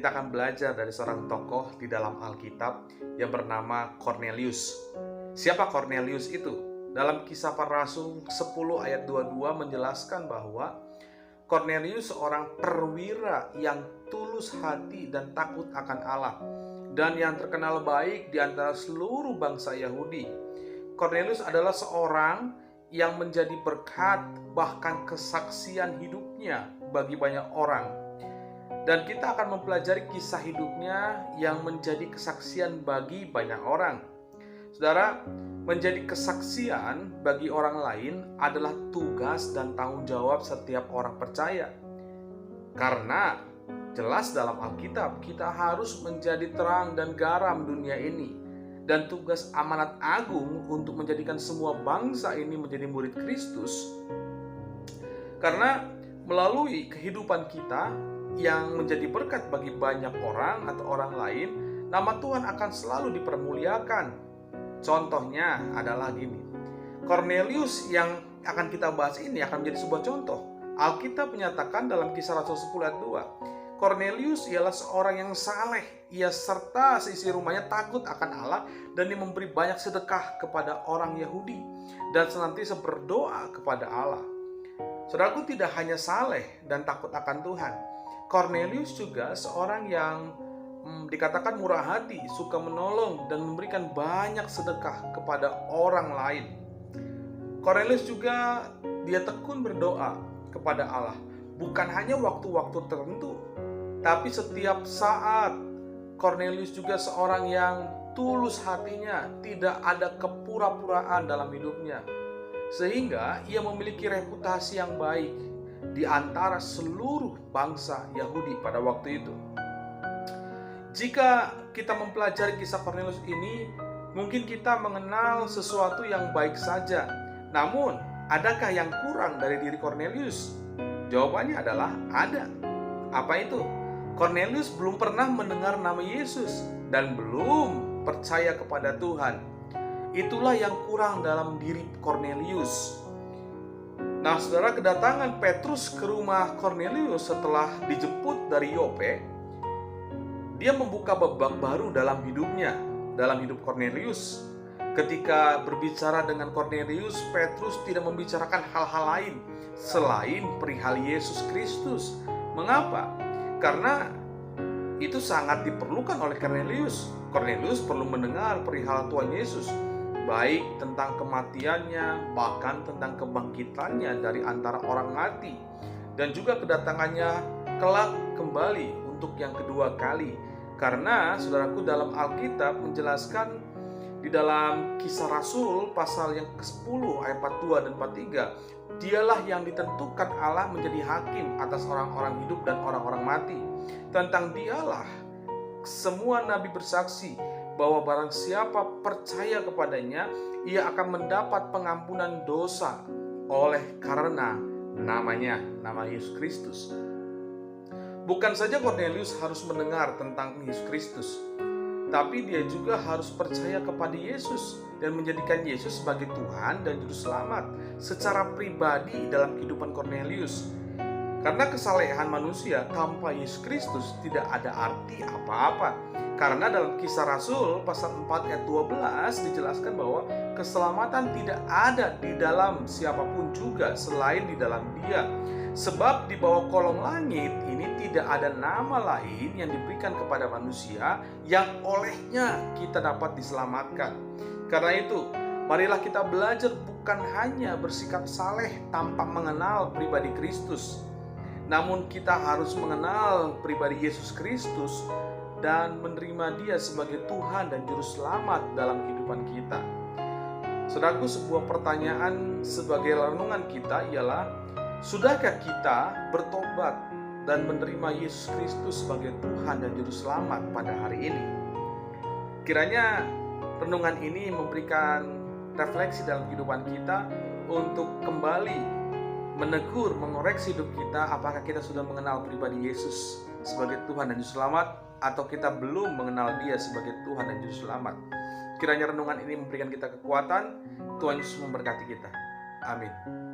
kita akan belajar dari seorang tokoh di dalam Alkitab yang bernama Cornelius. Siapa Cornelius itu? Dalam Kisah Para Rasul 10 ayat 22 menjelaskan bahwa Cornelius seorang perwira yang tulus hati dan takut akan Allah, dan yang terkenal baik di antara seluruh bangsa Yahudi. Cornelius adalah seorang yang menjadi berkat bahkan kesaksian hidupnya bagi banyak orang. Dan kita akan mempelajari kisah hidupnya yang menjadi kesaksian bagi banyak orang. Saudara, menjadi kesaksian bagi orang lain adalah tugas dan tanggung jawab setiap orang percaya. Karena jelas dalam Alkitab kita harus menjadi terang dan garam dunia ini. Dan tugas amanat agung untuk menjadikan semua bangsa ini menjadi murid Kristus. Karena melalui kehidupan kita yang menjadi berkat bagi banyak orang atau orang lain, nama Tuhan akan selalu dipermuliakan. Contohnya adalah gini. Cornelius yang akan kita bahas ini akan menjadi sebuah contoh. Alkitab menyatakan dalam Kisah Rasul 10 ayat 2, Cornelius ialah seorang yang saleh. Ia serta seisi rumahnya takut akan Allah dan dia memberi banyak sedekah kepada orang Yahudi dan senantiasa berdoa kepada Allah. Saudaraku, tidak hanya saleh dan takut akan Tuhan, Cornelius juga seorang yang dikatakan murah hati, suka menolong dan memberikan banyak sedekah kepada orang lain. Cornelius juga dia tekun berdoa kepada Allah, bukan hanya waktu-waktu tertentu, tapi setiap saat. Cornelius juga seorang yang tulus hatinya, tidak ada kepura-puraan dalam hidupnya, sehingga ia memiliki reputasi yang baik di antara seluruh bangsa Yahudi pada waktu itu. Jika kita mempelajari kisah Cornelius ini, mungkin kita mengenal sesuatu yang baik saja. Namun, adakah yang kurang dari diri Cornelius? Jawabannya adalah ada. Apa itu? Cornelius belum pernah mendengar nama Yesus dan belum percaya kepada Tuhan. Itulah yang kurang dalam diri Cornelius. Nah, saudara, kedatangan Petrus ke rumah Cornelius setelah dijemput dari Yope, dia membuka babak baru dalam hidupnya, dalam hidup Cornelius. Ketika berbicara dengan Cornelius, Petrus tidak membicarakan hal-hal lain selain perihal Yesus Kristus. Mengapa? Karena itu sangat diperlukan oleh Cornelius. Cornelius perlu mendengar perihal Tuhan Yesus, baik tentang kematiannya, bahkan tentang kebangkitannya dari antara orang mati, dan juga kedatangannya kelak kembali untuk yang kedua kali. Karena saudaraku, dalam Alkitab menjelaskan di dalam Kisah Rasul pasal yang ke-10 ayat 42 dan 43, dialah yang ditentukan Allah menjadi hakim atas orang-orang hidup dan orang-orang mati. Tentang dialah semua nabi bersaksi bahwa barang siapa percaya kepadanya, ia akan mendapat pengampunan dosa oleh karena namanya, nama Yesus Kristus. Bukan saja Cornelius harus mendengar tentang Yesus Kristus, tapi dia juga harus percaya kepada Yesus dan menjadikan Yesus sebagai Tuhan dan Juru Selamat secara pribadi dalam kehidupan Cornelius. Karena kesalehan manusia tanpa Yesus Kristus tidak ada arti apa-apa. Karena dalam Kisah Rasul pasal 4 ayat 12 dijelaskan bahwa keselamatan tidak ada di dalam siapapun juga selain di dalam Dia. Sebab di bawah kolong langit ini tidak ada nama lain yang diberikan kepada manusia yang olehnya kita dapat diselamatkan. Karena itu, marilah kita belajar bukan hanya bersikap saleh tanpa mengenal pribadi Kristus, namun kita harus mengenal pribadi Yesus Kristus dan menerima Dia sebagai Tuhan dan Juru Selamat dalam kehidupan kita. Saudaraku, sebuah pertanyaan sebagai renungan kita ialah, sudahkah kita bertobat dan menerima Yesus Kristus sebagai Tuhan dan Juru Selamat pada hari ini? Kiranya renungan ini memberikan refleksi dalam kehidupan kita untuk kembali menegur, mengoreksi hidup kita. Apakah kita sudah mengenal pribadi Yesus sebagai Tuhan dan Juru Selamat, atau kita belum mengenal Dia sebagai Tuhan dan Juru Selamat? Kiranya renungan ini memberikan kita kekuatan. Tuhan Yesus memberkati kita. Amin.